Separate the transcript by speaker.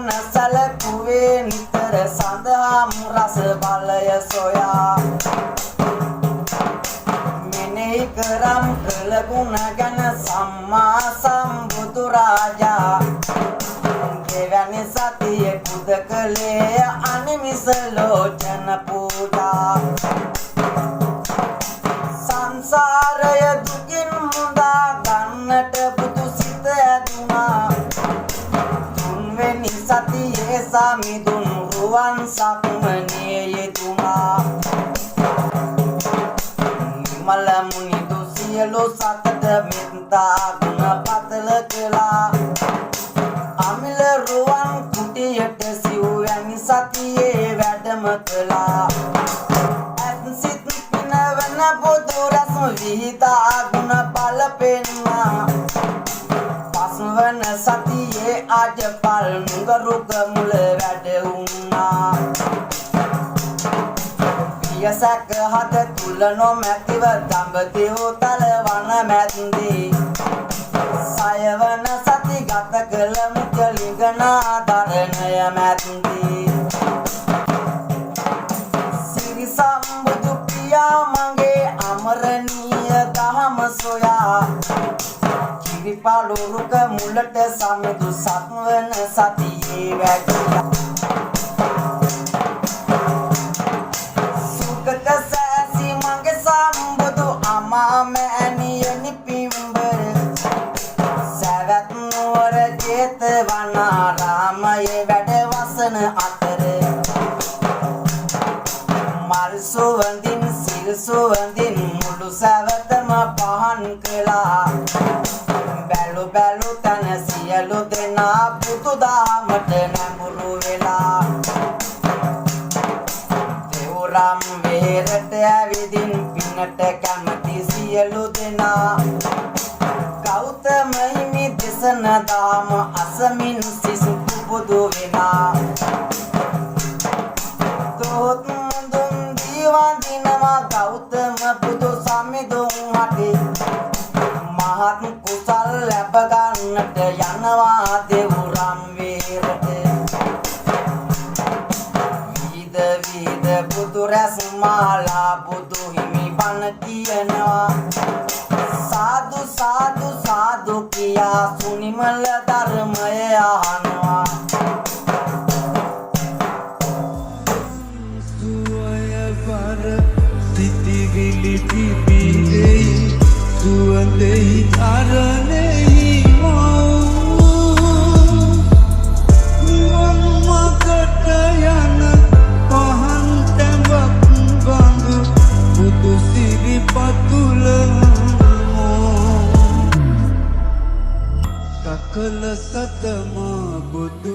Speaker 1: ගුණ සැලකුවේ නිතර සඳහම් රස බලය සොයා මෙනෙහි කරම් කළ ගුණ ගැන සම්මා සම්බුදු රාජා දෙවැනි සතියේ පුද කළේ අනිමිස ලෝචන පූජා සංසාරය දුකින් මුදා ගන්නට බුදු සිත ඇදුනා තුන්වෙනි සතියේ සමිඳුන් රුවන් සක්මනේ යෙදුනා නිමල මුනිදු සියලු සතට මෙත්තා ගුණ පතල කළා අමිල රුවන් කුටියට සිව්වැනි සතියේ වැඩම කළා ඇත්සිත පිනවන බුදු රස විහිදා ගුණ බල පෙන්නා පස්වන සතියේ අජපල් නුගරුක මුල වැඩ වුණා පියසක හද තුල නොමැතිව දඹදිව තලවන මැද්දේ සයවන සති ගත කළ මුචලිගනා දරණය මැද්දේ සිරි සම්බුදු පියා මගේ අමරණීය දහම සොයා කිරිපාලුරුක මුලට සමිඳු සත්වන සතියේ වැඩියා සුගත සෑසි මගේ සම්බුදු අමා මෑණියනි පිඹර සවැත් නුවර ජේතවනාරාමයේ වැඩ වසන අතර මල් සුවඳින් සිල් සුවඳින් මුළු සැවතම පහන් කළා බැලු බැලු තන සියලු දෙනා පුතු දහමට නැඹුරු වෙලා දෙව්රම් වෙහෙරට ඇවිදින් පිනට කැමති සියලු දෙනා ගෞතම හිමි දෙසන දාම අසමින් සිසු බුදු වෙනා තොත් මුදුන් දීවන්දිනවා ගෞතම බුදු සමිඳුන් හටේ මහත් කුසල් ලැබ ගන්නට යනවා දෙව්රම් වෙහෙරට විද විද බුදු රැස් මාලා බුදු හිමි බණ කියනවා සාදු සාදු සාදු කියා සුනිමල ධර්මය අහනවා
Speaker 2: සුවය වර සිතිවිලි පිපිදෙයි සුවඳෙහි අරණෙහි නිවන් මගට යන පහන් තැඹක් බඳු බුදු සිරි පතුල සකල සතම බුදු